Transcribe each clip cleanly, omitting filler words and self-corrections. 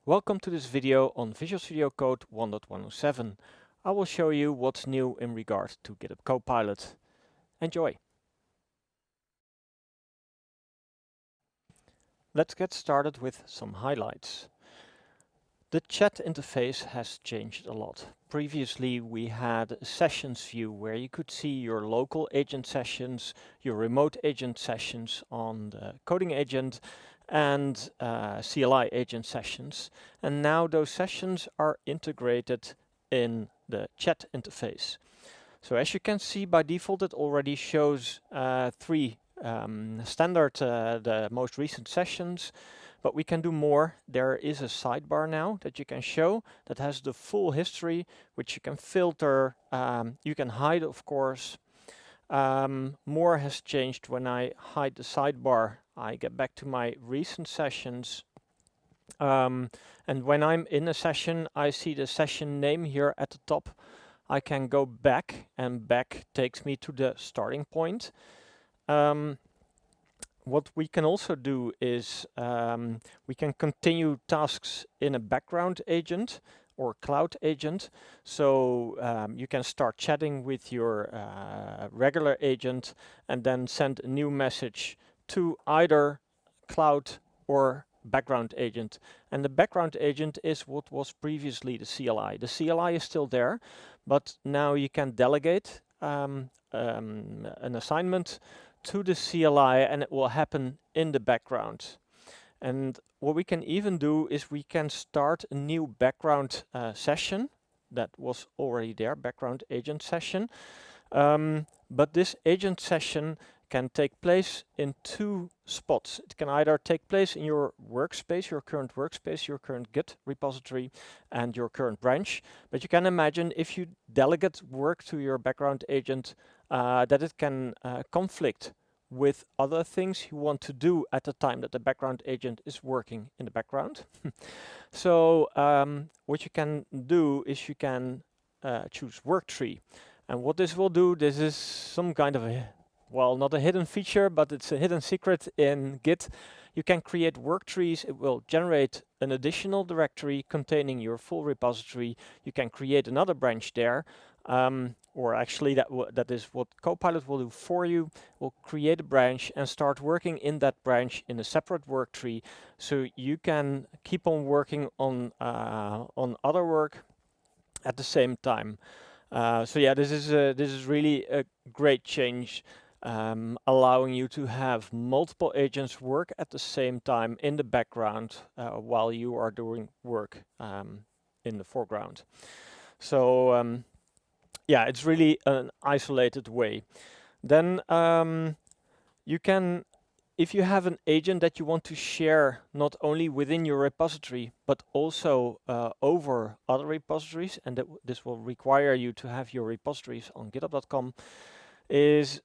Welcome to this video on Visual Studio Code 1.107. I will show you what's new in regard to GitHub Copilot. Enjoy! Let's get started with some highlights. The chat interface has changed a lot. Previously we had a sessions view where you could see your local agent sessions, your remote agent sessions on the coding agent, and CLI agent sessions, and now those sessions are integrated in the chat interface. So as you can see, by default it already shows three standard, the most recent sessions, but we can do more. There is a sidebar now that you can show that has the full history, which you can filter, you can hide, of course. More has changed when I hide the sidebar. I get back to my recent sessions, and when I'm in a session, I see the session name here at the top. I can go back, and back takes me to the starting point. What we can also do is we can continue tasks in a background agent or cloud agent. So you can start chatting with your regular agent and then send a new message to either cloud or background agent. And the background agent is what was previously the CLI. The CLI is still there, but now you can delegate an assignment to the CLI and it will happen in the background. And what we can even do is we can start a new background session that was already there, background agent session. But this agent session can take place in two spots. It can either take place in your workspace, your current workspace, your current Git repository, and your current branch. But you can imagine if you delegate work to your background agent, that it can conflict with other things you want to do at the time that the background agent is working in the background. So what you can do is you can choose work tree. And what this will do, this is some kind of a, well, not a hidden feature, but it's a hidden secret in Git. You can create work trees. It will generate an additional directory containing your full repository. You can create another branch there. Or actually that is what Copilot will do for you. Will create a branch and start working in that branch in a separate work tree, so you can keep on working on other work at the same time. So yeah, this is really a great change, allowing you to have multiple agents work at the same time in the background while you are doing work in the foreground. So yeah, it's really an isolated way. Then you can, if you have an agent that you want to share not only within your repository, but also over other repositories, and this will require you to have your repositories on github.com, is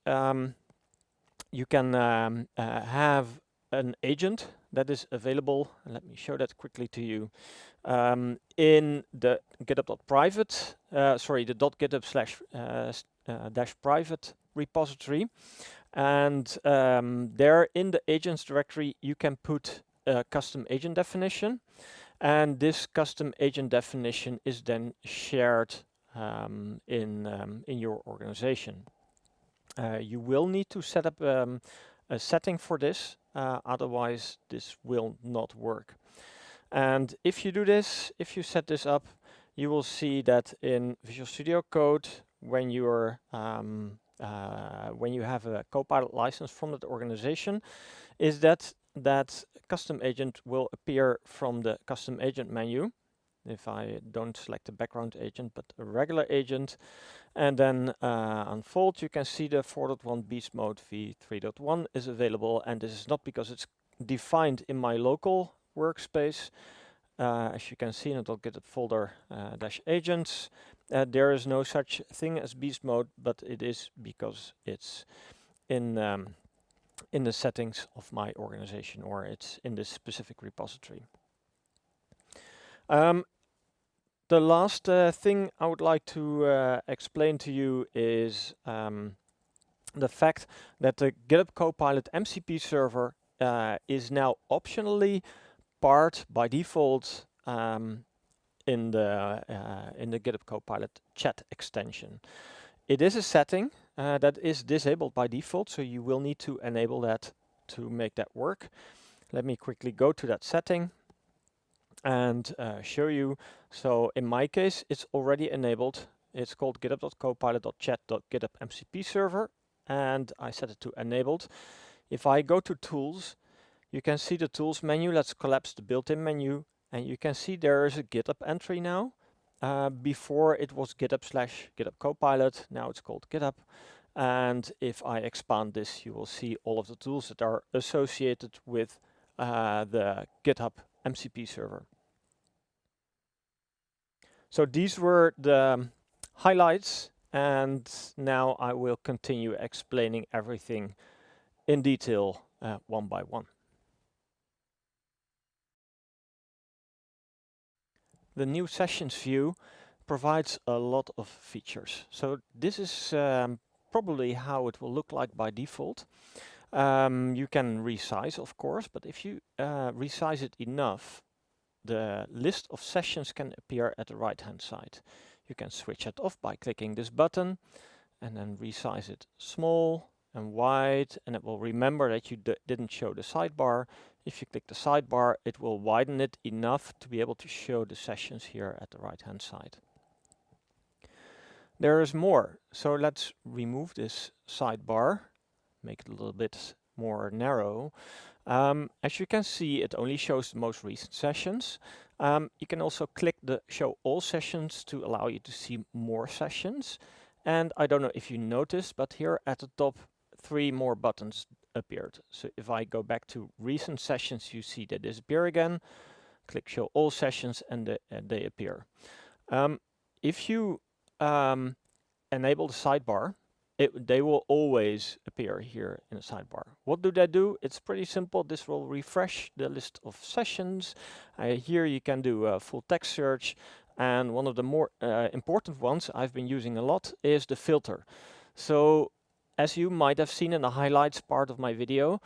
you can have an agent that is available, and let me show that quickly to you, in the github.private, the .github/-private repository. And there in the agents directory, you can put a custom agent definition. And this custom agent definition is then shared in your organization. You will need to set up a setting for this, otherwise this will not work. And if you do this, if you set this up, you will see that in Visual Studio Code, when you're when you have a Copilot license from that organization, is that custom agent will appear from the custom agent menu. If I don't select the background agent, but a regular agent, and then unfold, you can see the 4.1 beast mode v3.1 is available, and this is not because it's defined in my local workspace. As you can see in the .github folder -agents, there is no such thing as beast mode, but it is because it's in the settings of my organization, or it's in this specific repository. The last thing I would like to explain to you is the fact that the GitHub Copilot MCP server is now optionally part by default in the GitHub Copilot chat extension. It is a setting that is disabled by default, so you will need to enable that to make that work. Let me quickly go to that setting and show you. So in my case, it's already enabled. It's called github.copilot.chat.github server, and I set it to enabled. If I go to tools, you can see the tools menu. Let's collapse the built-in menu, and you can see there is a GitHub entry now. Before it was GitHub/GitHub Copilot, now it's called GitHub. And if I expand this, you will see all of the tools that are associated with the GitHub MCP server. So these were the highlights, and now I will continue explaining everything in detail one by one. The new sessions view provides a lot of features. So this is probably how it will look like by default. You can resize, of course, but if you resize it enough, the list of sessions can appear at the right-hand side. You can switch it off by clicking this button and then resize it small and wide, and it will remember that you didn't show the sidebar. If you click the sidebar, it will widen it enough to be able to show the sessions here at the right-hand side. There is more. So let's remove this sidebar, make it a little bit more narrow. As you can see, it only shows the most recent sessions. You can also click the show all sessions to allow you to see more sessions. And I don't know if you noticed, but here at the top, 3 more buttons appeared. So if I go back to recent sessions, you see they disappear again. Click show all sessions and they appear. If you enable the sidebar, they will always appear here in the sidebar. What do they do? It's pretty simple. This will refresh the list of sessions. Here you can do a full text search. And one of the more important ones I've been using a lot is the filter. So as you might have seen in the highlights part of my video,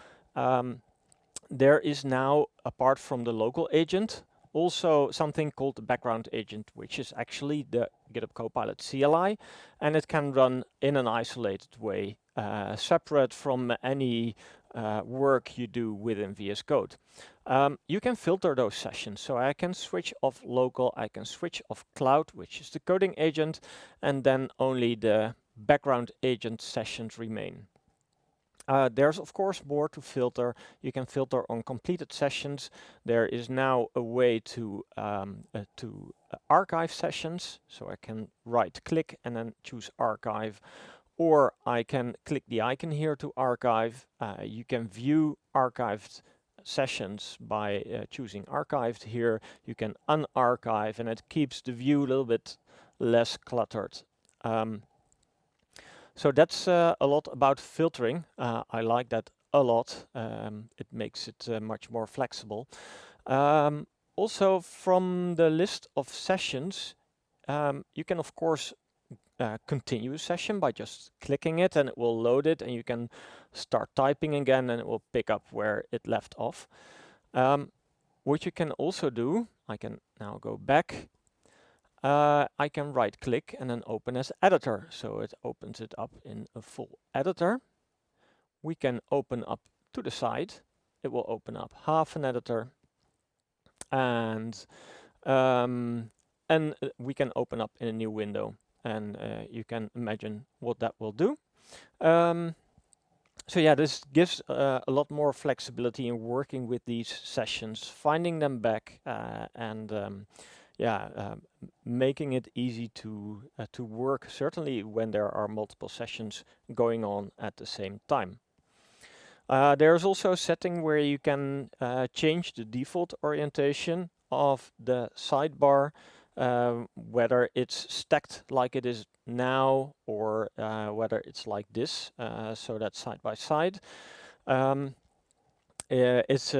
there is now, apart from the local agent, also something called the background agent, which is actually the GitHub Copilot CLI, and it can run in an isolated way, separate from any work you do within VS Code. You can filter those sessions, so I can switch off local, I can switch off Claude, which is the coding agent, and then only the background agent sessions remain. There's of course more to filter. You can filter on completed sessions. There is now a way to archive sessions. So I can right click and then choose archive, or I can click the icon here to archive. You can view archived sessions by choosing archived here. You can unarchive, and it keeps the view a little bit less cluttered. So that's a lot about filtering. I like that a lot. It makes it much more flexible. Also, from the list of sessions, you can of course continue a session by just clicking it, and it will load it, and you can start typing again, and it will pick up where it left off. What you can also do, I can now go back. I can right click and then open as editor. So it opens it up in a full editor. We can open up to the side. It will open up half an editor. And we can open up in a new window. And you can imagine what that will do. So yeah, this gives a lot more flexibility in working with these sessions, finding them back, and making it easy to work, certainly when there are multiple sessions going on at the same time. There's also a setting where you can change the default orientation of the sidebar, whether it's stacked like it is now, or whether it's like this, so that's side by side. It's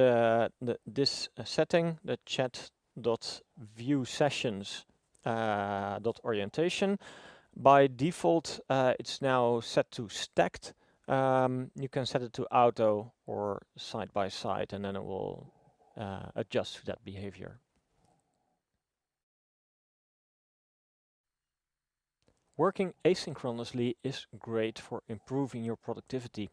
this setting, the chat.view sessions .orientation. By default, it's now set to stacked. You can set it to auto or side by side, and then it will adjust to that behavior. working asynchronously is great for improving your productivity.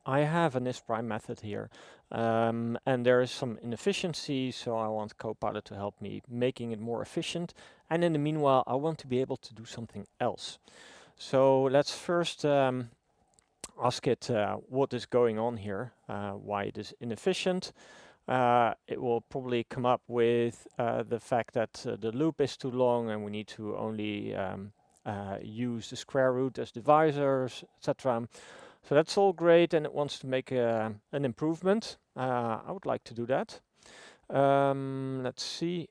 I have an isPrime method here, and there is some inefficiency, so I want Copilot to help me making it more efficient. And in the meanwhile, I want to be able to do something else. So let's first ask it what is going on here, why it is inefficient. It will probably come up with the fact that the loop is too long and we need to only use the square root as divisors, etc. So that's all great, and it wants to make an improvement. I would like to do that. Let's see.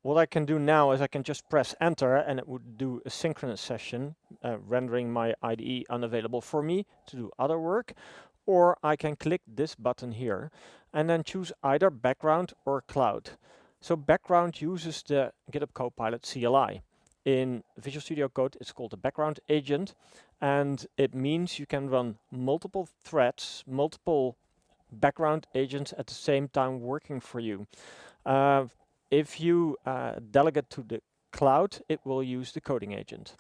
What I can do now is I can just press enter and it would do a synchronous session, rendering my IDE unavailable for me to do other work. Or I can click this button here and then choose either background or cloud. So background uses the GitHub Copilot CLI. In Visual Studio Code, it's called the background agent, and it means you can run multiple threads, multiple background agents at the same time working for you. If you delegate to the cloud, it will use the coding agent.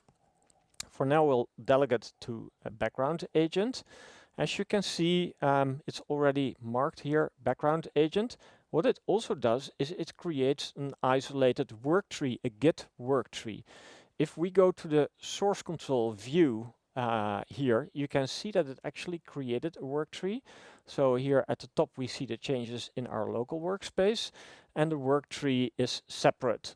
For now, we'll delegate to a background agent. As you can see, it's already marked here, background agent. What it also does is it creates an isolated work tree, a Git work tree. If we go to the source control view here, you can see that it actually created a work tree. So here at the top, we see the changes in our local workspace, and the work tree is separate.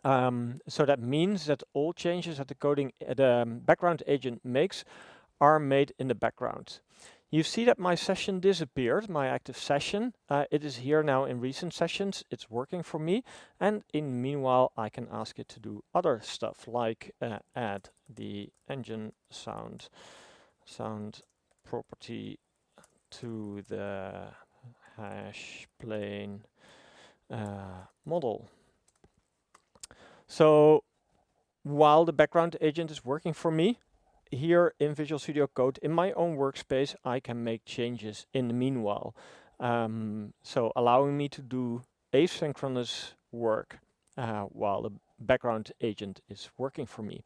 So that means that all changes that the background agent makes are made in the background. You see that my session disappeared, my active session. It is here now in recent sessions. It's working for me. And in meanwhile, I can ask it to do other stuff like add the engine sound property to the hash plane model. So while the background agent is working for me, here in Visual Studio Code, in my own workspace, I can make changes in the meanwhile. So allowing me to do asynchronous work while the background agent is working for me.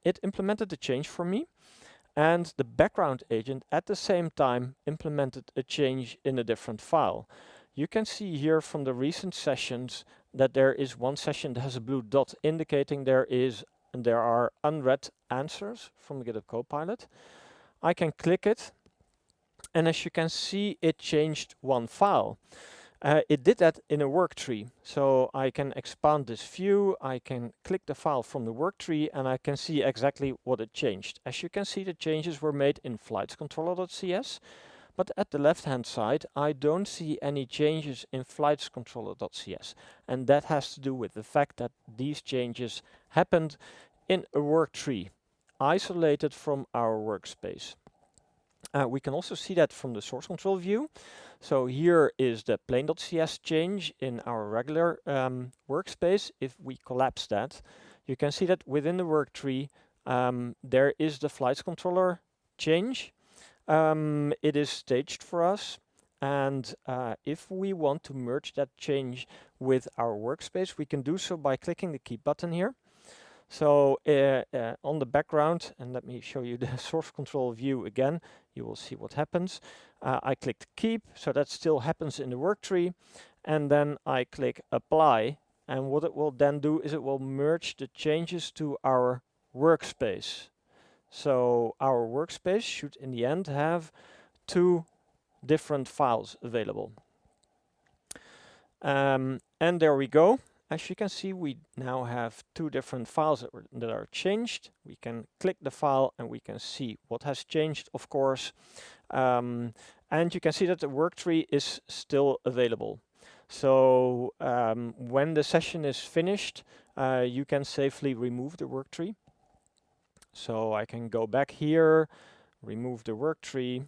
It implemented the change for me, and the background agent at the same time implemented a change in a different file. You can see here from the recent sessions that there is one session that has a blue dot indicating there are unread answers from the GitHub Copilot. I can click it, and as you can see, it changed one file. It did that in a work tree. So I can expand this view, I can click the file from the work tree, and I can see exactly what it changed. As you can see, the changes were made in flightscontroller.cs, but at the left-hand side, I don't see any changes in flightscontroller.cs. And that has to do with the fact that these changes happened in a work tree, isolated from our workspace. We can also see that from the source control view. So here is the plain.cs change in our regular workspace. If we collapse that, you can see that within the work tree, there is the flights controller change. It is staged for us. And if we want to merge that change with our workspace, we can do so by clicking the keep button here. So on the background, and let me show you the source control view again, you will see what happens. I clicked keep, so that still happens in the work tree. And then I click apply. And what it will then do is it will merge the changes to our workspace. So our workspace should in the end have two different files available. And there we go. As you can see, we now have two different files that are changed. We can click the file and we can see what has changed, of course. And you can see that the work tree is still available. So when the session is finished, you can safely remove the work tree. So I can go back here, remove the work tree.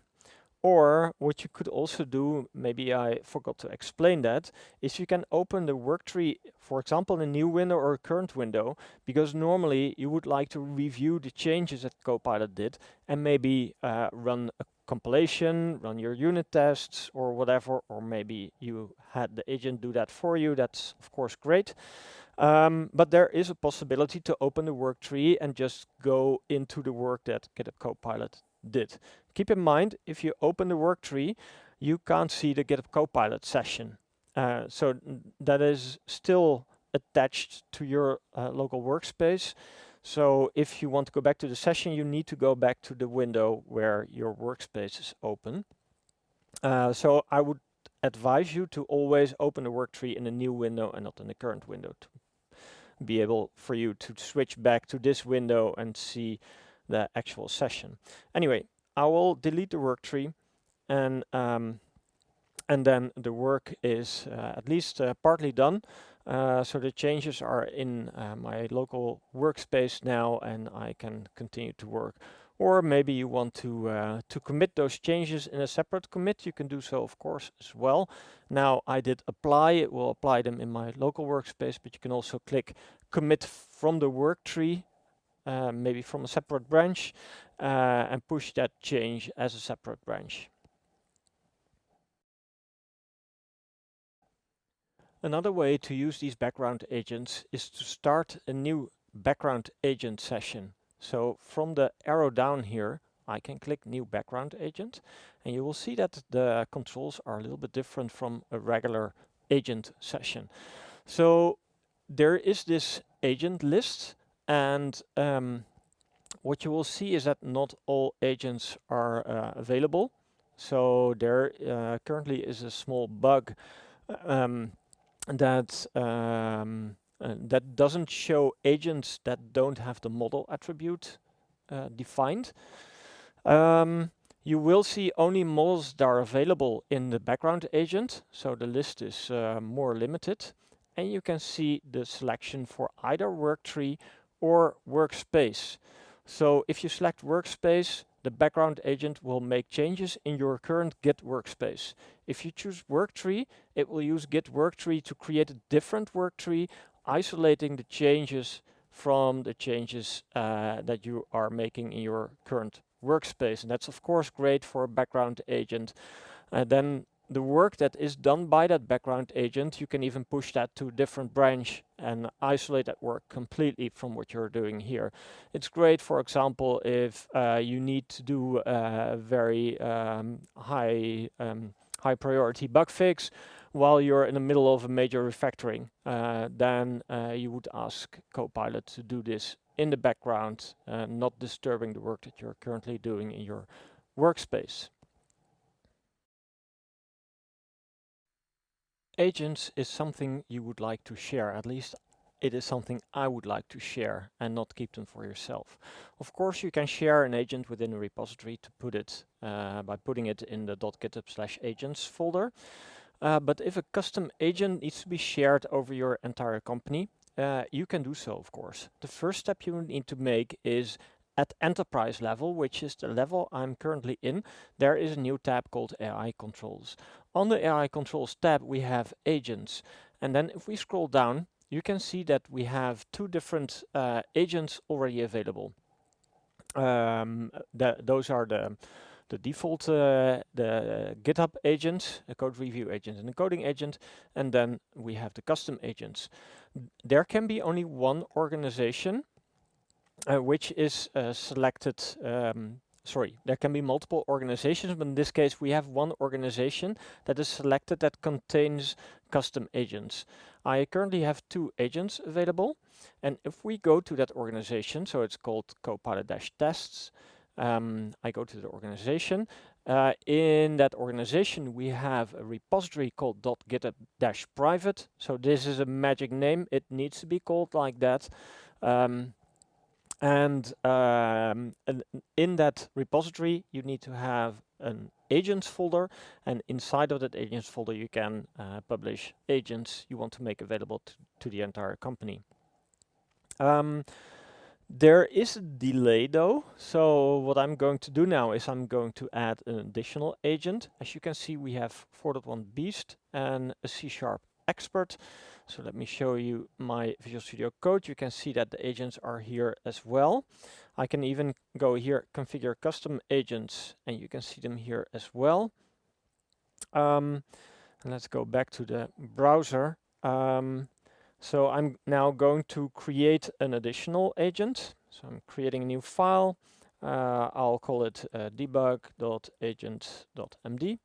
Or what you could also do, maybe I forgot to explain that, is you can open the work tree, for example, in a new window or a current window, because normally you would like to review the changes that Copilot did and maybe run a compilation, run your unit tests or whatever, or maybe you had the agent do that for you. That's of course great. But there is a possibility to open the work tree and just go into the work that GitHub Copilot did. Keep in mind, if you open the work tree, you can't see the GitHub Copilot session. So that is still attached to your local workspace. So if you want to go back to the session, you need to go back to the window where your workspace is open. So I would advise you to always open the work tree in a new window and not in the current window to be able for you to switch back to this window and see the actual session. Anyway, I will delete the work tree and then the work is at least partly done. So the changes are in my local workspace now and I can continue to work. Or maybe you want to commit those changes in a separate commit. You can do so, of course, as well. Now I did apply. It will apply them in my local workspace, but you can also click commit from the work tree, maybe from a separate branch, and push that change as a separate branch. Another way to use these background agents is to start a new background agent session. So from the arrow down here, I can click new background agent, and you will see that the controls are a little bit different from a regular agent session. So there is this agent list, and what you will see is that not all agents are available. So there currently is a small bug that doesn't show agents that don't have the model attribute defined. You will see only models that are available in the background agent, so the list is more limited. And you can see the selection for either worktree or workspace. So if you select workspace, the background agent will make changes in your current Git workspace. If you choose worktree, it will use Git worktree to create a different worktree, isolating the changes from the changes that you are making in your current workspace. And that's of course great for a background agent. Then the work that is done by that background agent, you can even push that to a different branch and isolate that work completely from what you're doing here. It's great, for example, if you need to do a very high priority bug fix while you're in the middle of a major refactoring. Then you would ask Copilot to do this in the background, not disturbing the work that you're currently doing in your workspace. Agents is something you would like to share, at least it is something I would like to share and not keep them for yourself. Of course, you can share an agent within a repository to put it by putting it in the .github/agents folder. But if a custom agent needs to be shared over your entire company, you can do so, of course. The first step you need to make is at enterprise level, which is the level I'm currently in, there is a new tab called AI Controls. On the AI Controls tab, we have agents. And then if we scroll down, you can see that we have two different agents already available. Those are the default, the GitHub agent, a code review agent and a coding agent, and then we have the custom agents. There can be only one organization which is selected. Sorry, there can be multiple organizations, but in this case we have one organization that is selected that contains custom agents. I currently have two agents available, and if we go to that organization, so it's called Copilot-tests, I go to the organization. In that organization, we have a repository called .github-private. So this is a magic name. It needs to be called like that. And in that repository, you need to have an agents folder. And inside of that agents folder, you can publish agents you want to make available to the entire company. There is a delay though, so what I'm going to do now is I'm going to add an additional agent. As you can see, we have 4.1 Beast and a C# expert. So let me show you my Visual Studio Code. You can see that the agents are here as well. I can even go here, configure custom agents, and you can see them here as well. And let's go back to the browser. So I'm now going to create an additional agent. So I'm creating a new file. I'll call it debug.agent.md.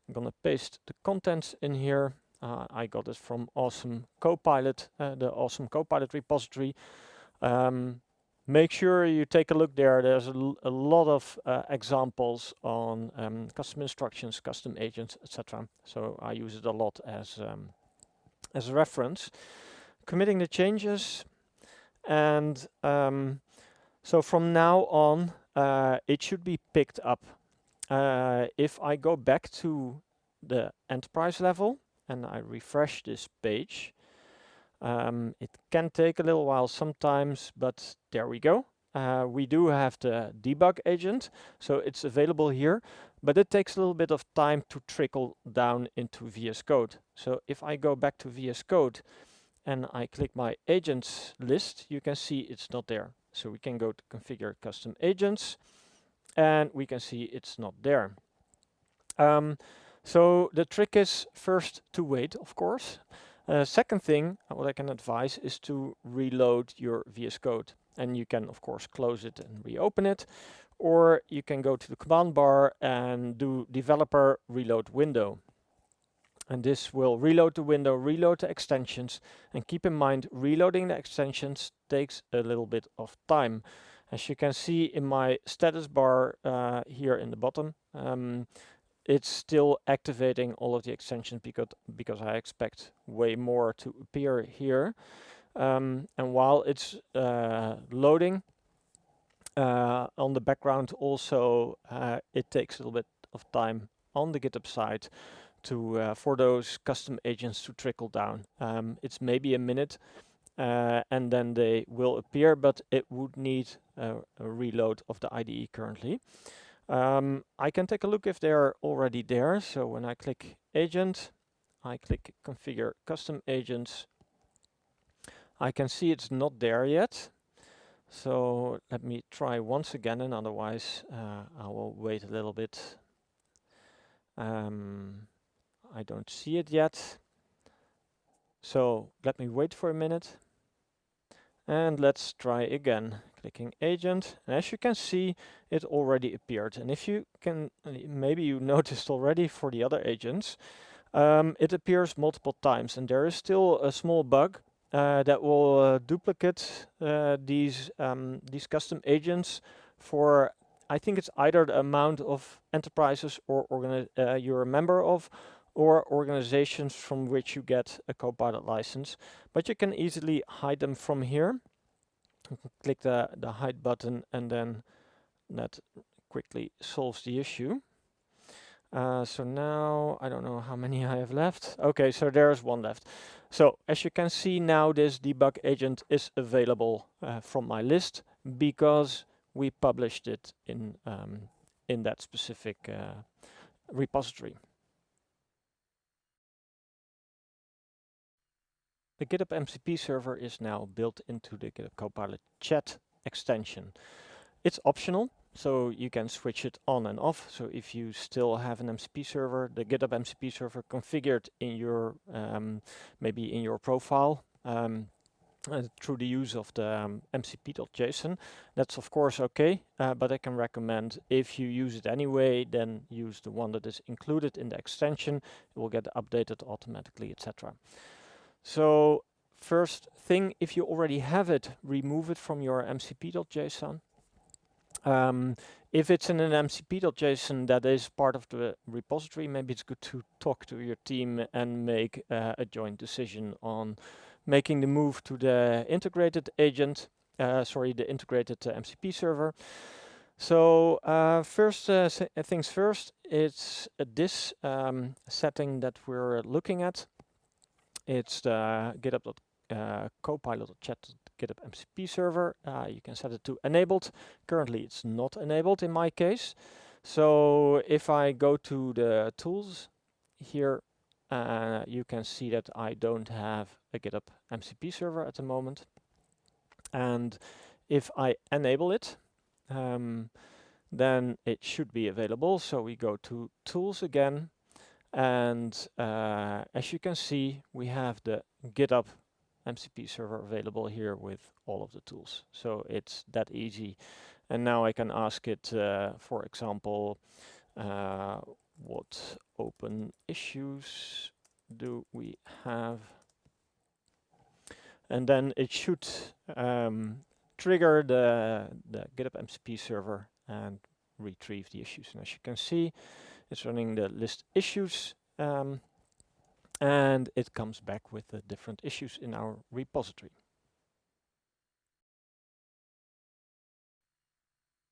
I'm gonna paste the contents in here. I got it from Awesome Copilot, the Awesome Copilot repository. Make sure you take a look there. There's a lot of examples on custom instructions, custom agents, etc. So I use it a lot as a reference. Committing the changes, and so from now on, it should be picked up. If I go back to the enterprise level and I refresh this page, it can take a little while sometimes, but there we go. We do have the debug agent, so it's available here, but it takes a little bit of time to trickle down into VS Code. So if I go back to VS Code and I click my agents list, you can see it's not there. So we can go to configure custom agents, and we can see it's not there. So the trick is first to wait, of course. Second thing, what I can advise is to reload your VS Code. And you can, of course, close it and reopen it. Or you can go to the command bar and do developer reload window. And this will reload the window, reload the extensions. And keep in mind, reloading the extensions takes a little bit of time. As you can see in my status bar here in the bottom, it's still activating all of the extensions because I expect way more to appear here. And while it's loading on the background also, it takes a little bit of time on the GitHub side to for those custom agents to trickle down. It's maybe a minute and then they will appear, but it would need a reload of the IDE currently. I can take a look if they're already there. So when I click agent, I click configure custom agents, I can see it's not there yet. So let me try once again, and otherwise I will wait a little bit. I don't see it yet. So let me wait for a minute. And let's try again. Clicking agent, and as you can see, it already appeared. And if you can, maybe you noticed already for the other agents, it appears multiple times, and there is still a small bug that will duplicate these custom agents for, I think it's either the amount of enterprises or you're a member of, or organizations from which you get a Copilot license. But you can easily hide them from here. You can click the hide button, and then that quickly solves the issue. So now, I don't know how many I have left. Okay, so there's one left. So as you can see now, this debug agent is available from my list because we published it in that specific repository. The GitHub MCP server is now built into the GitHub Copilot chat extension. It's optional, so you can switch it on and off. So if you still have an MCP server, the GitHub MCP server configured in your, maybe in your profile, through the use of the mcp.json, that's of course okay, but I can recommend if you use it anyway, then use the one that is included in the extension. It will get updated automatically, etc. So first thing, if you already have it, remove it from your mcp.json. If it's in an mcp.json that is part of the repository, maybe it's good to talk to your team and make a joint decision on making the move to the integrated agent, the integrated MCP server. So first things first, it's this setting that we're looking at. It's the GitHub Copilot chat GitHub MCP server. You can set it to enabled. Currently it's not enabled in my case. So if I go to the tools here, you can see that I don't have a GitHub MCP server at the moment. And if I enable it, then it should be available. So we go to tools again. And as you can see, we have the GitHub MCP server available here with all of the tools. So it's that easy. And now I can ask it, for example, what open issues do we have? And then it should trigger the GitHub MCP server and retrieve the issues. And as you can see, it's running the list issues, and it comes back with the different issues in our repository.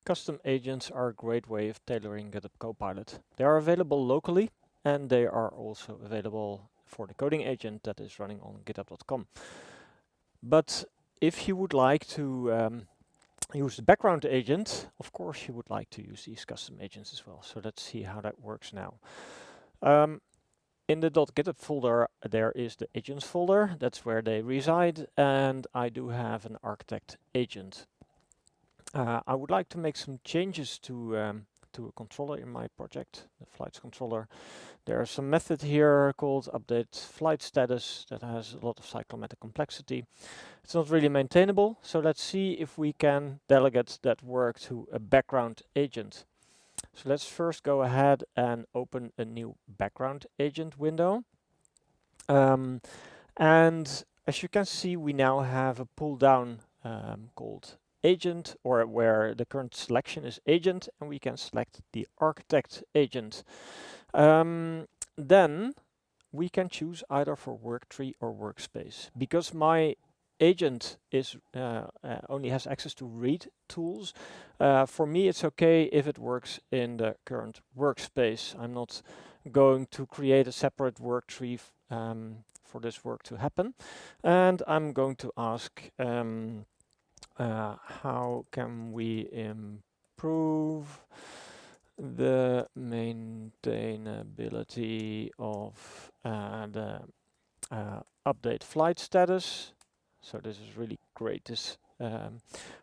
Custom agents are a great way of tailoring GitHub Copilot. They are available locally, and they are also available for the coding agent that is running on github.com. But if you would like to use the background agent, of course you would like to use these custom agents as well. So let's see how that works now. In the .github folder, there is the agents folder. That's where they reside, and I do have an architect agent. I would like to make some changes to a controller in my project, the flights controller. There's some method here called update flight status that has a lot of cyclomatic complexity. It's not really maintainable, so let's see if we can delegate that work to a background agent. So let's first go ahead and open a new background agent window. And as you can see, we now have a pull down called agent, or where the current selection is agent, and we can select the architect agent. Then we can choose either for worktree or workspace. Because my agent is only has access to read tools, for me it's okay if it works in the current workspace. I'm not going to create a separate worktree for this work to happen. And I'm going to ask how can we improve the maintainability of the update flight status. So this is really great, this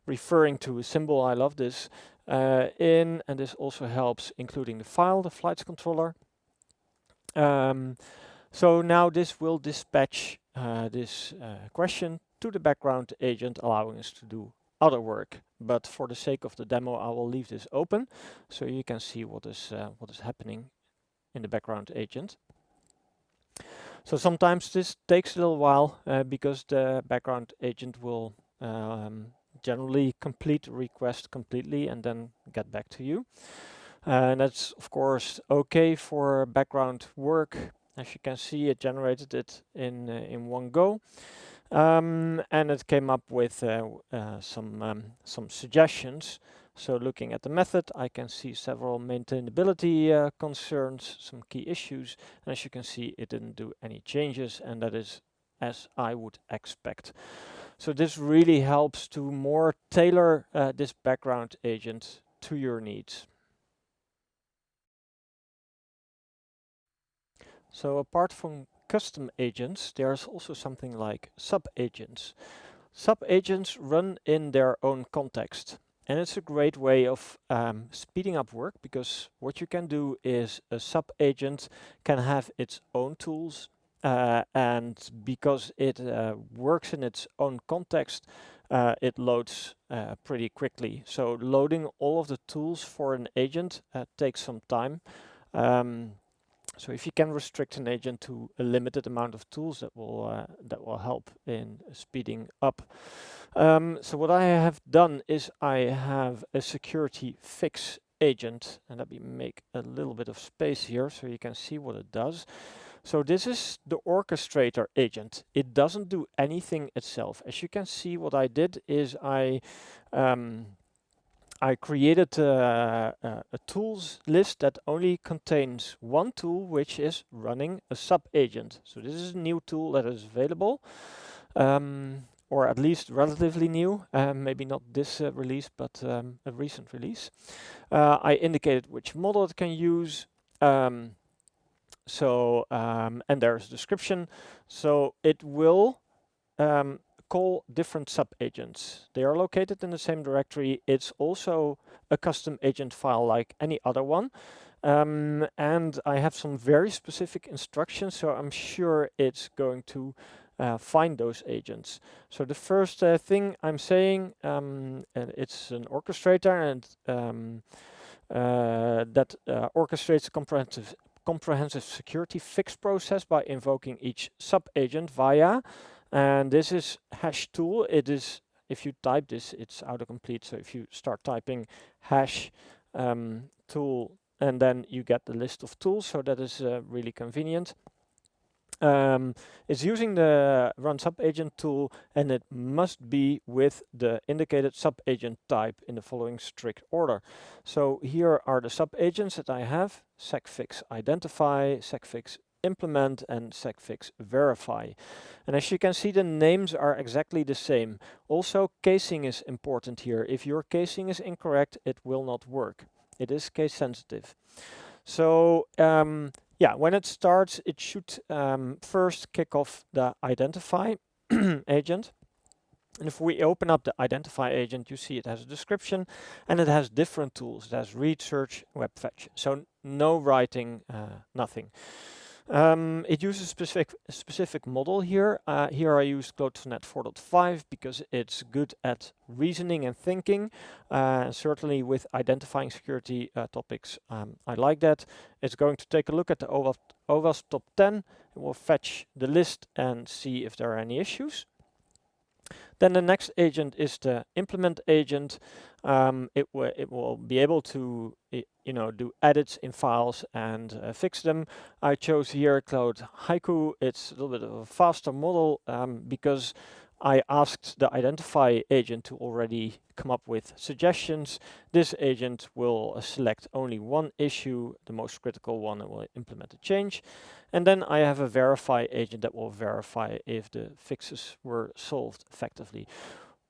referring to a symbol, I love this, and this also helps including the file, the flights controller. So now this will dispatch this question to the background agent, allowing us to do other work. But for the sake of the demo, I will leave this open so you can see what is happening in the background agent. So sometimes this takes a little while because the background agent will generally complete the request completely and then get back to you. And that's of course okay for background work. As you can see, it generated it in one go. And it came up with some suggestions. So looking at the method, I can see several maintainability concerns, some key issues. And as you can see, it didn't do any changes, and that is as I would expect. So this really helps to more tailor this background agent to your needs. So apart from custom agents, there's also something like subagents. Subagents run in their own context, and it's a great way of speeding up work, because what you can do is a subagent can have its own tools, and because it works in its own context, it loads pretty quickly. So loading all of the tools for an agent takes some time. So if you can restrict an agent to a limited amount of tools, that will help in speeding up. So what I have done is I have a security fix agent, and let me make a little bit of space here so you can see what it does. So this is the orchestrator agent. It doesn't do anything itself. As you can see, what I did is I created a tools list that only contains one tool, which is running a sub-agent. So this is a new tool that is available, or at least relatively new, maybe not this release, but a recent release. I indicated which model it can use. And there's a description. So it will call different sub-agents. They are located in the same directory. It's also a custom agent file like any other one. And I have some very specific instructions, so I'm sure it's going to find those agents. So the first thing I'm saying, and it's an orchestrator, and that orchestrates a comprehensive security fix process by invoking each sub-agent via, and this is hash tool. It is, if you type this, it's autocomplete. So if you start typing hash tool, and then you get the list of tools, so that is really convenient. It's using the run subagent tool, and it must be with the indicated subagent type in the following strict order. So here are the subagents that I have: segfix identify, segfix implement, and segfix verify. And as you can see, the names are exactly the same. Also, casing is important here. If your casing is incorrect, it will not work. It is case sensitive. So yeah, when it starts, it should first kick off the identify agent. And if we open up the identify agent, you see it has a description, and it has different tools. It has read, search, web fetch. So no writing, nothing. It uses a specific model here. Here I use Claude 4.5 because it's good at reasoning and thinking. Certainly with identifying security topics, I like that. It's going to take a look at the OWASP top 10. It will fetch the list and see if there are any issues. Then the next agent is the implement agent. It will be able to do edits in files and fix them. I chose here Claude Haiku. It's a little bit of a faster model because I asked the identify agent to already come up with suggestions. This agent will select only one issue, the most critical one, and will implement a change. And then I have a verify agent that will verify if the fixes were solved effectively.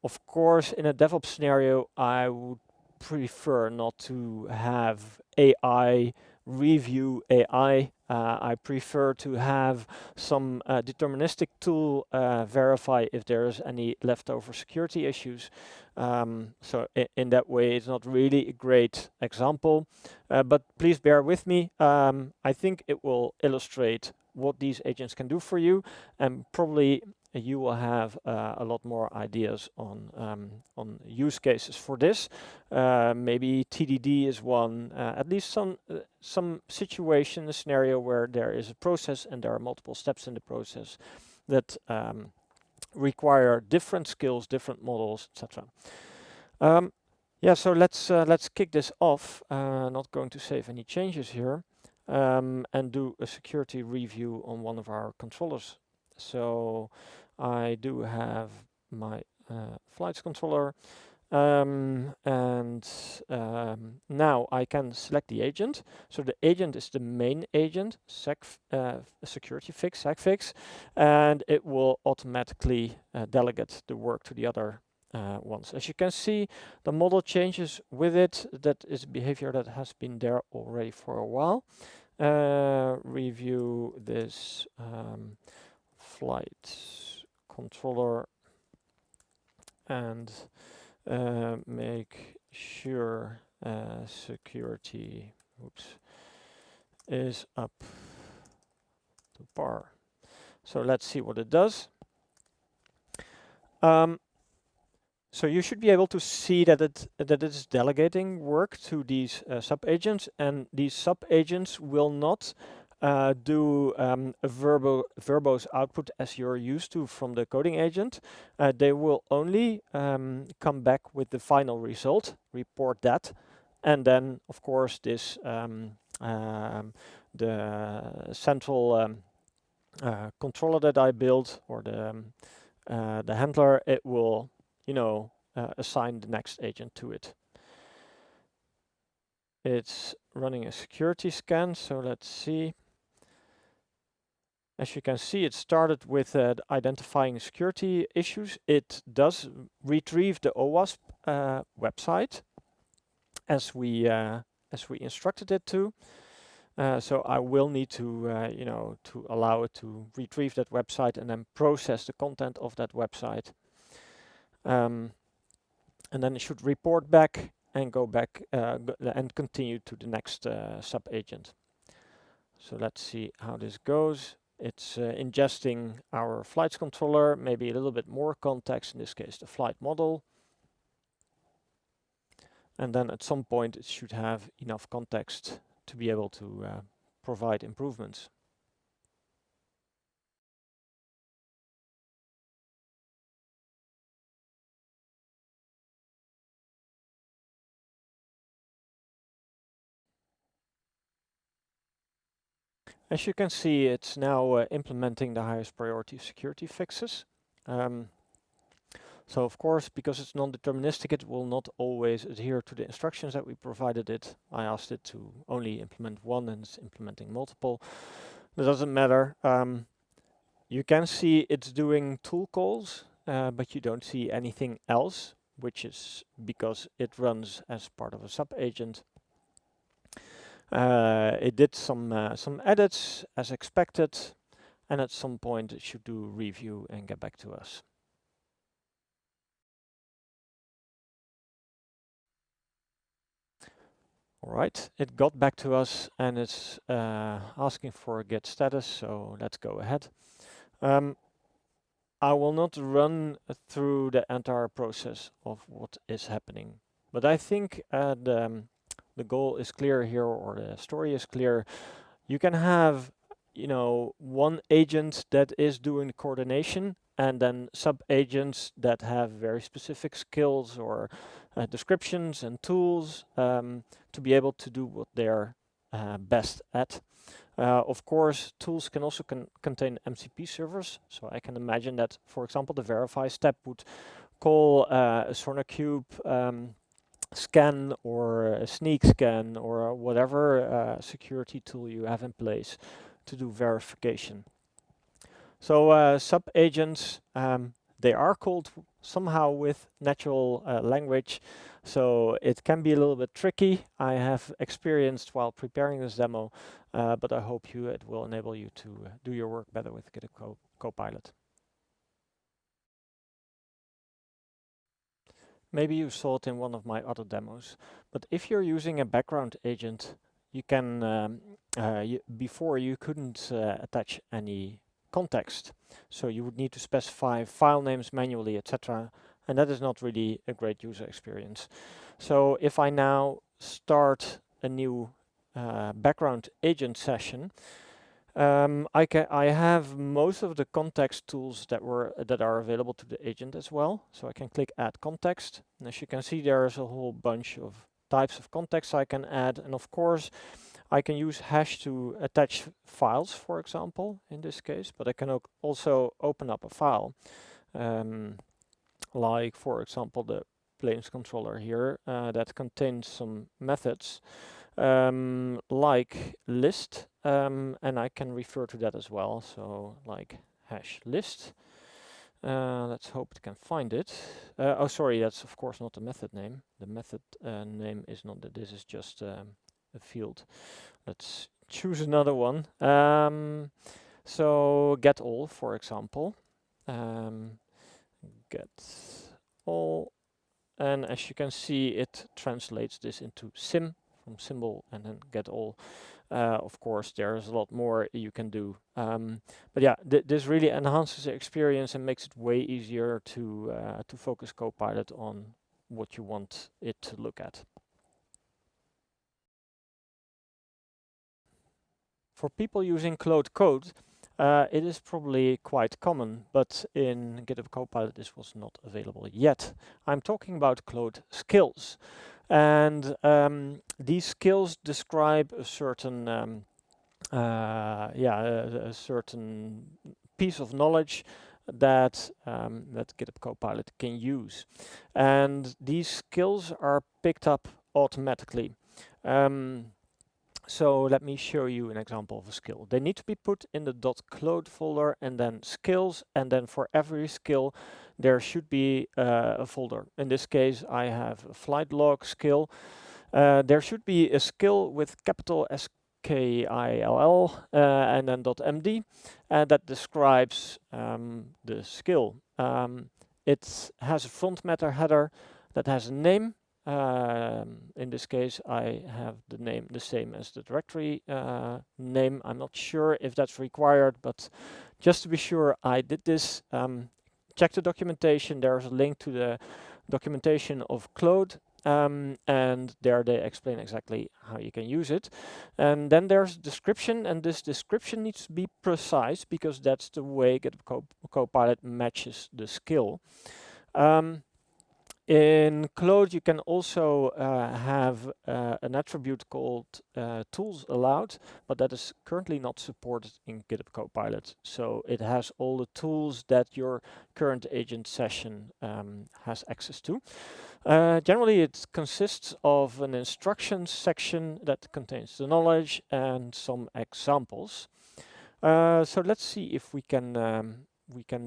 Of course, in a DevOps scenario, I would prefer not to have AI review AI. I prefer to have some deterministic tool verify if there's any leftover security issues. So in that way, it's not really a great example, but please bear with me. I think it will illustrate what these agents can do for you, and probably you will have a lot more ideas on use cases for this. Maybe TDD is one, at least some situation, a scenario where there is a process and there are multiple steps in the process that require different skills, different models, etc. Yeah, so let's kick this off. Not going to save any changes here, and do a security review on one of our controllers. So I do have my flights controller, and now I can select the agent. So the agent is the main agent, security fix, segfix, and it will automatically delegate the work to the other ones. As you can see, the model changes with it. That is behavior that has been there already for a while. Review this flight controller and make sure security is up to par. So let's see what it does. So you should be able to see that it is delegating work to these sub-agents, and these sub-agents will not do a verbose output as you're used to from the coding agent. They will only come back with the final result, report that, and then of course this the central controller that I built, or the handler, it will assign the next agent to it. It's running a security scan, so let's see. As you can see, it started with identifying security issues. It does retrieve the OWASP website as we instructed it to. So I will need to to allow it to retrieve that website and then process the content of that website. And then it should report back and go back and continue to the next sub-agent. So let's see how this goes. it's ingesting our flights controller, maybe a little bit more context, in this case the flight model. And then at some point it should have enough context to be able to provide improvements. As you can see, it's now implementing the highest priority security fixes. So of course, because it's non-deterministic, it will not always adhere to the instructions that we provided it. I asked it to only implement one and it's implementing multiple. That doesn't matter. You can see it's doing tool calls, but you don't see anything else, which is because it runs as part of a sub-agent. It did some edits as expected, and at some point it should do review and get back to us. All right, it got back to us and it's asking for a get status, so let's go ahead. I will not run through the entire process of what is happening, but I think the goal is clear here, or the story is clear. You can have, you know, one agent that is doing the coordination, and then sub-agents that have very specific skills or descriptions and tools to be able to do what they're best at. Of course, tools can also contain MCP servers, so I can imagine that, for example, the verify step would call a SonarQube scan or a sneak scan or whatever security tool you have in place to do verification. So sub-agents, they are called somehow with natural language, so it can be a little bit tricky. I have experienced while preparing this demo, but I hope it will enable you to do your work better with GitHub Copilot. Maybe you saw it in one of my other demos, but if you're using a background agent, you can, before you couldn't attach any context. So you would need to specify file names manually, etc. And that is not really a great user experience. So if I now start a new background agent session, I have most of the context tools that are available to the agent as well. So I can click add context. And as you can see, there's a whole bunch of types of context I can add. And of course, I can use hash to attach files, for example, in this case, but I can also open up a file. Like, for example, the planes controller here that contains some methods like list, and I can refer to that as well. So like hash list. Let's hope it can find it. Oh, sorry, that's of course not the method name. The method name is not that. This is just a field. Let's choose another one. So get all, for example. Get all, and as you can see, it translates this into sim from symbol and then get all. Of course, there's a lot more you can do, but yeah, this really enhances the experience and makes it way easier to focus Copilot on what you want it to look at. For people using Claude Code, it is probably quite common, but in GitHub Copilot this was not available yet. I'm talking about Claude skills, and these skills describe a certain a certain piece of knowledge that that GitHub Copilot can use, and these skills are picked up automatically. So let me show you an example of a skill. They need to be put in the .claude folder and then skills, and then for every skill there should be a folder. In this case I have a flight log skill. There should be a skill with capital SKILL and then .md that describes the skill. It has a front matter header that has a name, In this case, I have the name the same as the directory name. I'm not sure if that's required, but just to be sure, I did this. Check the documentation. There's a link to the documentation of Claude, and there they explain exactly how you can use it. And then there's a description, and this description needs to be precise because that's the way GitHub Copilot matches the skill. In Claude, you can also have an attribute called tools allowed, but that is currently not supported in GitHub Copilot. So it has all the tools that your current agent session has access to. Generally, it consists of an instructions section that contains the knowledge and some examples. So let's see if we can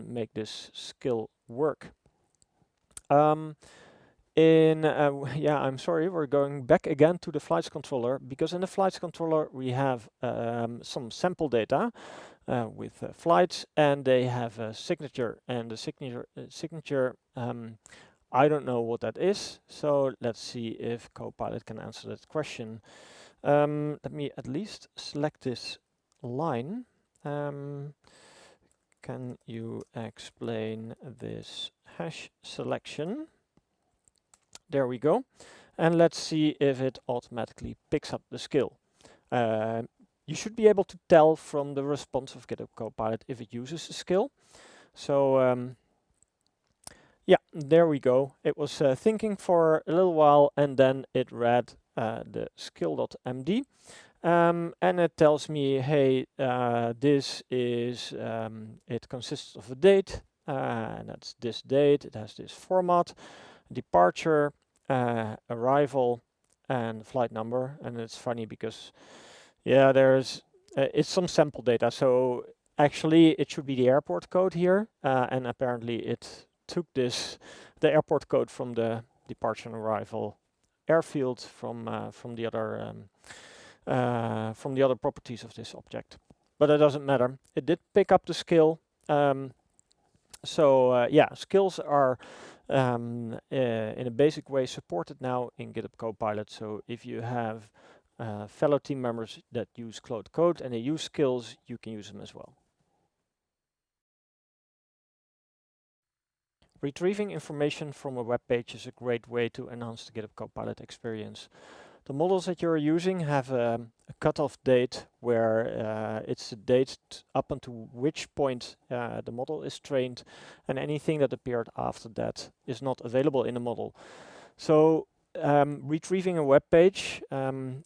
make this skill work. Yeah, I'm sorry, we're going back again to the flights controller, because in the flights controller we have some sample data with flights, and they have a signature, and the signature I don't know what that is, so let's see if Copilot can answer that question. Let me at least select this line. Can you explain this hash selection? There we go. And let's see if it automatically picks up the skill. You should be able to tell from the response of GitHub Copilot if it uses a skill. So yeah, there we go. It was thinking for a little while, and then it read the skill.md. And it tells me, hey, this is, it consists of a date, and that's this date. It has this format, departure, arrival, and flight number. And it's funny because, yeah, there's it's some sample data. So actually, it should be the airport code here, and apparently it took the airport code from the departure and arrival airfield from the other properties of this object. But it doesn't matter. It did pick up the skill. So yeah, skills are in a basic way supported now in GitHub Copilot. So if you have fellow team members that use Claude Code and they use skills, you can use them as well. Retrieving information from a web page is a great way to enhance the GitHub Copilot experience. The models that you're using have a cutoff date where it's a date up until which point the model is trained, and anything that appeared after that is not available in the model. So retrieving a web page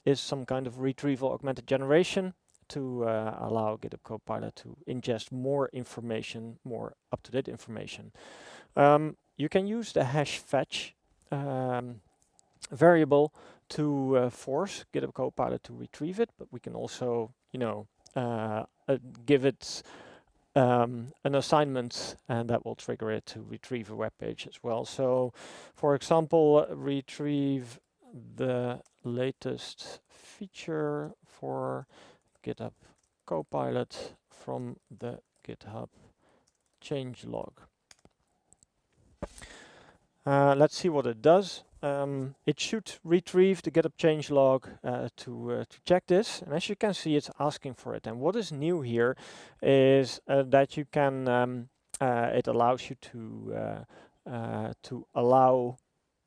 is some kind of retrieval augmented generation to allow GitHub Copilot to ingest more information, more up-to-date information. You can use the hash fetch variable to force GitHub Copilot to retrieve it, but we can also, you know, give it an assignment, and that will trigger it to retrieve a web page as well. So, for example, retrieve the latest feature for GitHub Copilot from the GitHub changelog. Let's see what it does. It should retrieve the GitHub changelog to check this, and as you can see, it's asking for it. And what is new here is that you can it allows you to allow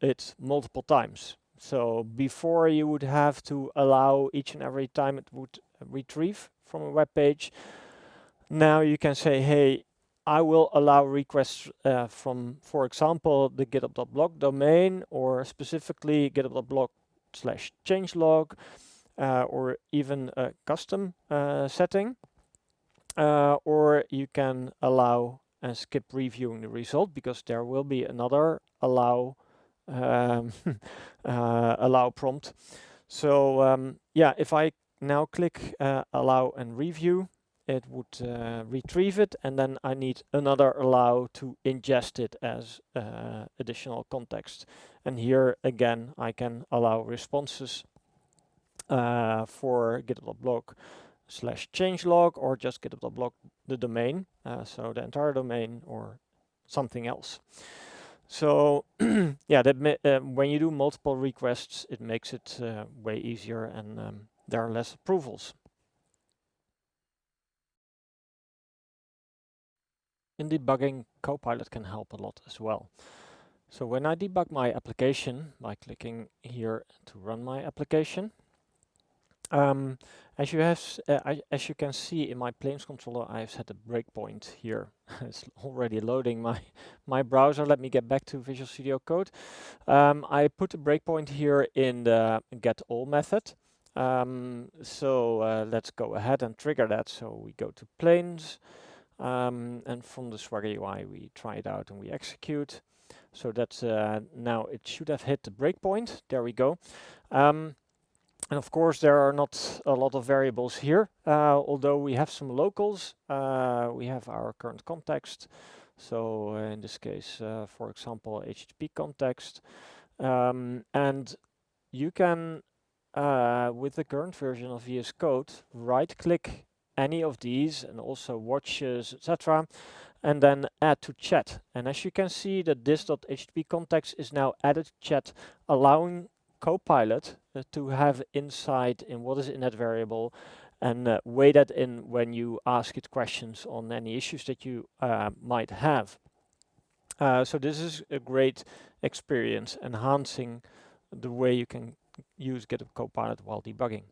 it multiple times. So before you would have to allow each and every time it would retrieve from a web page. Now you can say, hey, I will allow requests from, for example, the github.blog domain, or specifically github.blog/changelog, or even a custom setting. Or you can allow and skip reviewing the result, because there will be another allow allow prompt. So yeah, if I now click allow and review, it would retrieve it, and then I need another allow to ingest it as additional context. And here again, I can allow responses for github.blog/changelog, or just github.blog the domain, so the entire domain or something else. So yeah, when you do multiple requests, it makes it way easier, and there are less approvals. In debugging, Copilot can help a lot as well. So when I debug my application by clicking here to run my application, as you can see in my Planes controller, I've set a breakpoint here. It's already loading my browser. Let me get back to Visual Studio Code. I put a breakpoint here in the get all method. Let's go ahead and trigger that. So we go to Planes, and from the Swagger UI we try it out and we execute. So that's now it should have hit the breakpoint. There we go. And of course, there are not a lot of variables here, although we have some locals. We have our current context. So in this case, for example, HTTP context. And you can, with the current version of VS Code, right-click any of these and also watches, etc., and then add to chat. And as you can see, that this.http context is now added to chat, allowing Copilot to have insight in what is in that variable and weigh that in when you ask it questions on any issues that you might have. So this is a great experience, enhancing the way you can use GitHub Copilot while debugging.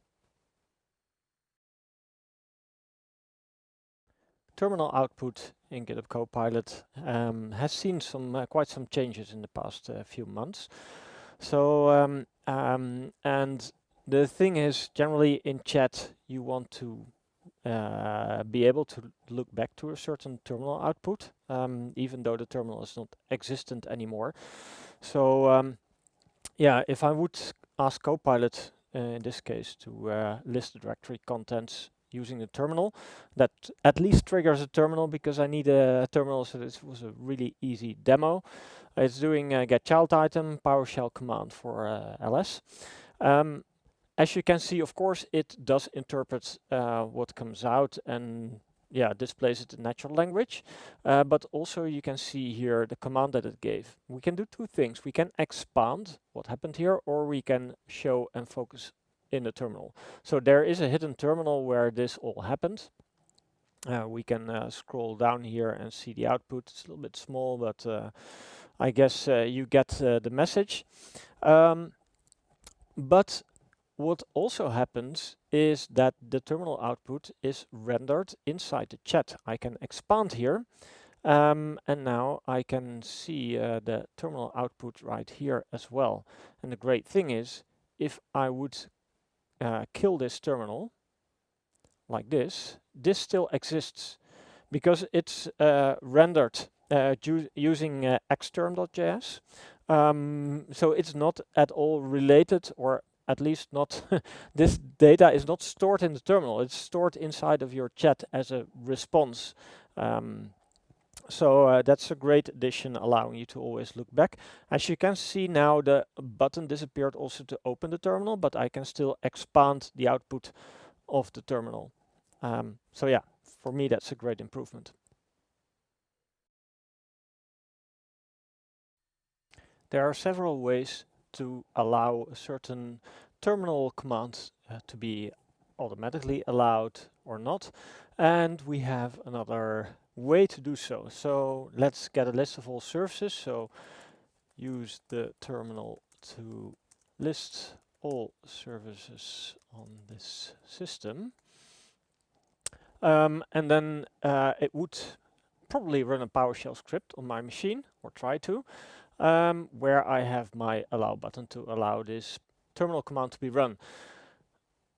Terminal output in GitHub Copilot has seen quite some changes in the past few months. So, and the thing is, generally in chat, you want to be able to look back to a certain terminal output, even though the terminal is not existent anymore. So, yeah, if I would ask Copilot, in this case, to list the directory contents using the terminal, that at least triggers a terminal, because I need a terminal, so this was a really easy demo. It's doing a get child item PowerShell command for ls. As you can see, of course, it does interpret what comes out and displays it in natural language. But also you can see here the command that it gave. We can do two things. We can expand what happened here, or we can show and focus in the terminal. So there is a hidden terminal where this all happened. We can scroll down here and see the output. It's a little bit small, but I guess you get the message. But what also happens is that the terminal output is rendered inside the chat. I can expand here, and now I can see the terminal output right here as well. And the great thing is, if I would kill this terminal like this, this still exists because it's rendered using xterm.js. So it's not at all related, or at least not, this data is not stored in the terminal. It's stored inside of your chat as a response. So that's a great addition, allowing you to always look back. As you can see now, the button disappeared also to open the terminal, but I can still expand the output of the terminal. So yeah, for me, that's a great improvement. There are several ways to allow a certain terminal command to be automatically allowed or not. And we have another way to do so. So let's get a list of all services. So use the terminal to list all services on this system. And then it would probably run a PowerShell script on my machine, or try to, where I have my allow button to allow this terminal command to be run.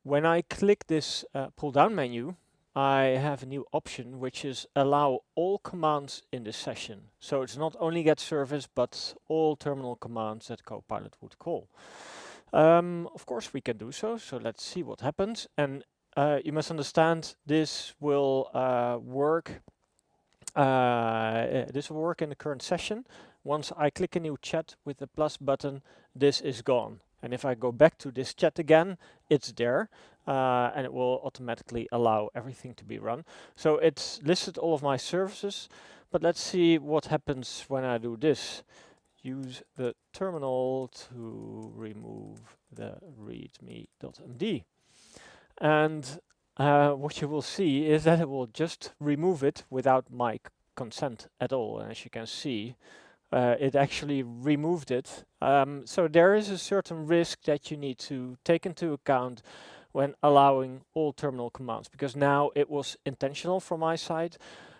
When I click this pull-down menu, I have a new option, which is allow all commands in this session. So it's not only get service, but all terminal commands that Copilot would call. Of course, we can do so. So let's see what happens. And you must understand, this will work. This will work in the current session. Once I click a new chat with the plus button, this is gone. And if I go back to this chat again, it's there, and it will automatically allow everything to be run. So it's listed all of my services, but let's see what happens when I do this. use the terminal to remove the readme.md. And what you will see is that it will just remove it without my consent at all. And as you can see, it actually removed it. So there is a certain risk that you need to take into account when allowing all terminal commands, because now it was intentional from my side,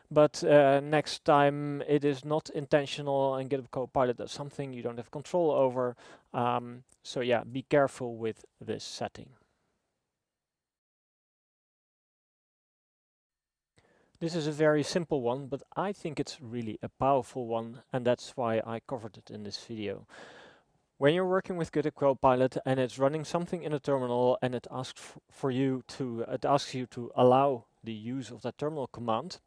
but next time it is not intentional and GitHub Copilot does something you don't have control over. So yeah, be careful with this setting. This is a very simple one, but I think it's really a powerful one, and that's why I covered it in this video. When you're working with GitHub Copilot and it's running something in a terminal and it asks you to allow the use of that terminal command,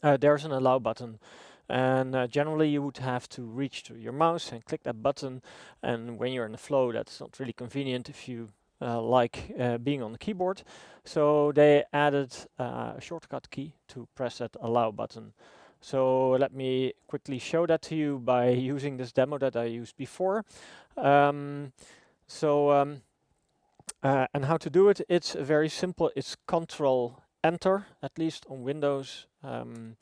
there's an allow button. And generally you would have to reach to your mouse and click that button. And when you're in the flow, that's not really convenient if you like being on the keyboard. So they added a shortcut key to press that allow button. So let me quickly show that to you by using this demo that I used before. And how to do it, it's very simple. It's Control-Enter, at least on Windows. And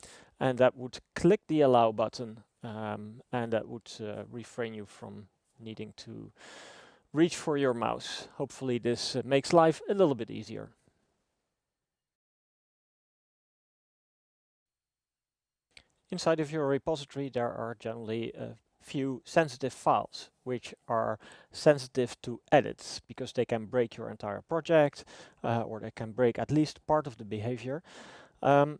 that would click the allow button, and that would refrain you from needing to reach for your mouse. Hopefully this makes life a little bit easier. Inside of your repository, there are generally a few sensitive files, which are sensitive to edits, because they can break your entire project, or they can break at least part of the behavior. There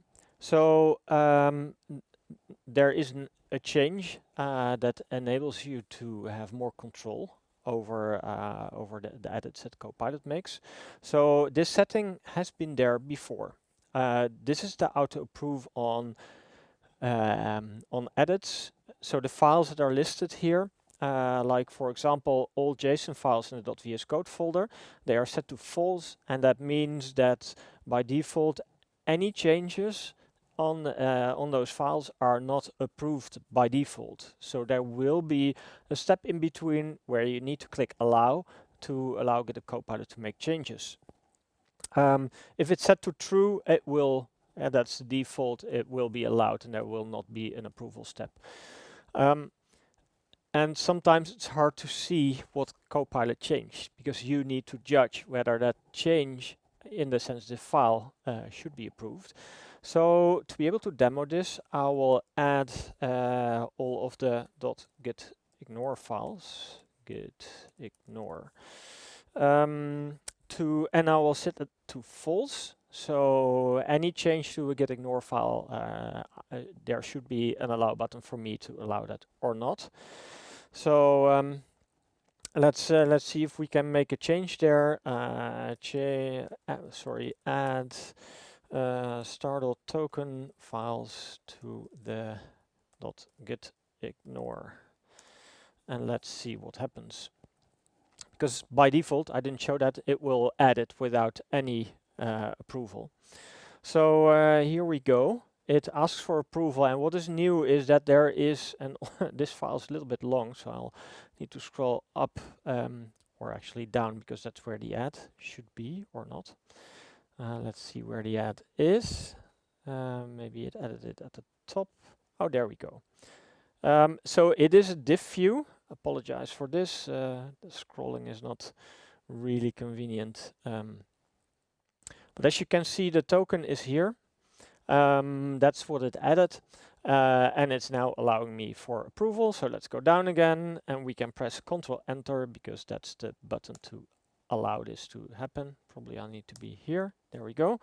is a change that enables you to have more control over the edits that Copilot makes. So this setting has been there before. This is the auto approve on edits. So the files that are listed here, like for example, all JSON files in the .vs Code folder, they are set to false, and that means that by default, any changes on those files are not approved by default. So there will be a step in between where you need to click allow to allow GitHub Copilot to make changes. If it's set to true, it will, that's the default, it will be allowed and there will not be an approval step. And sometimes it's hard to see what Copilot changed, because you need to judge whether that change in the sensitive file should be approved. So to be able to demo this, I will add all of the .gitignore files, gitignore, and I will set it to false. So any change to a gitignore file, there should be an allow button for me to allow that or not. So let's see if we can make a change there. Add star.token files to the .gitignore, and let's see what happens. Because by default, I didn't show that, it will add it without any approval. So here we go. It asks for approval, and what is new is that there is an this file is a little bit long, so I'll need to scroll up or actually down, because that's where the add should be or not. Let's see where the add is. Maybe it added it at the top. Oh, there we go. So it is a diff view. Apologize for this. The scrolling is not really convenient. But as you can see, the token is here. That's what it added. And it's now allowing me for approval. So let's go down again, and we can press Ctrl-Enter, because that's the button to allow this to happen. Probably I need to be here. There we go.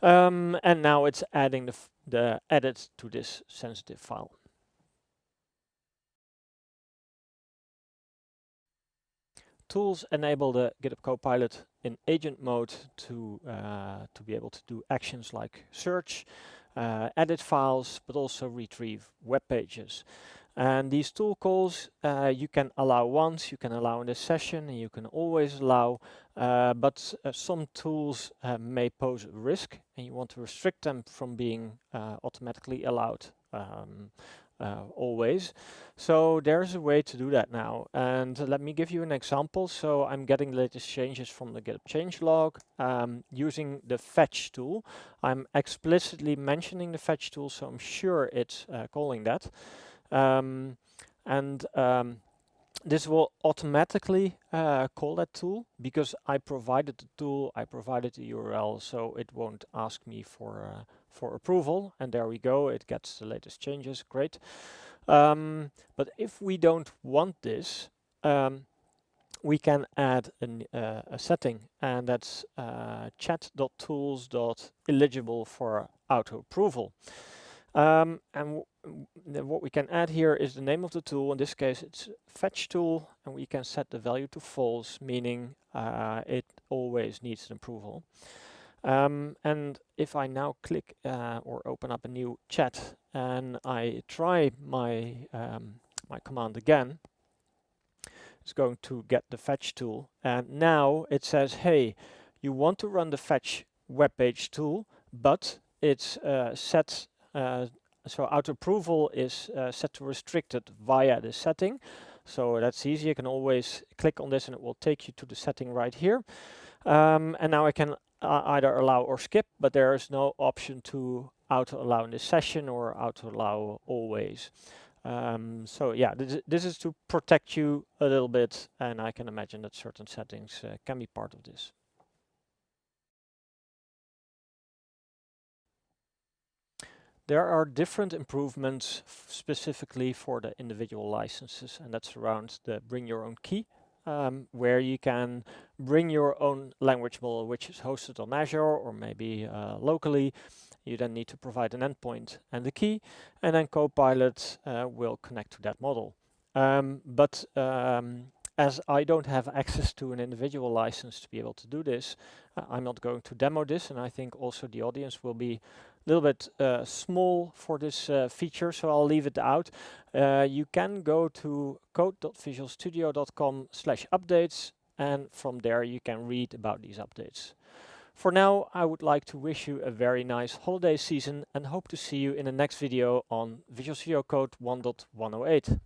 And now it's adding the edit to this sensitive file. Tools enable the GitHub Copilot in agent mode to be able to do actions like search, edit files, but also retrieve web pages. And these tool calls you can allow once, you can allow in the session, and you can always allow, but some tools may pose a risk, and you want to restrict them from being automatically allowed always. So there's a way to do that now, and let me give you an example. So I'm getting the latest changes from the GitHub changelog using the fetch tool. I'm explicitly mentioning the fetch tool, so I'm sure it's calling that. This will automatically call that tool because I provided the tool, I provided the URL, so it won't ask me for approval. And there we go, it gets the latest changes, great. But if we don't want this, we can add a setting, and that's chat.tools.eligible for auto approval. What we can add here is the name of the tool. In this case, it's fetch tool, and we can set the value to false, meaning it always needs an approval. And if I now click or open up a new chat and I try my my command again, it's going to get the fetch tool, and now it says, hey, you want to run the fetch web page tool, but it's set so auto approval is set to restricted via the setting. So that's easy. You can always click on this and it will take you to the setting right here. And now I can either allow or skip, but there is no option to auto allow in this session or auto allow always. So yeah, this is to protect you a little bit, and I can imagine that certain settings can be part of this. There are different improvements specifically for the individual licenses, and that's around the bring your own key, where you can bring your own language model, which is hosted on Azure or maybe locally. You then need to provide an endpoint and the key, and then Copilot will connect to that model. As I don't have access to an individual license to be able to do this, I'm not going to demo this, and I think also the audience will be a little bit small for this feature, so I'll leave it out. You can go to code.visualstudio.com/updates, and from there you can read about these updates. For now, I would like to wish you a very nice holiday season and hope to see you in the next video on Visual Studio Code 1.108.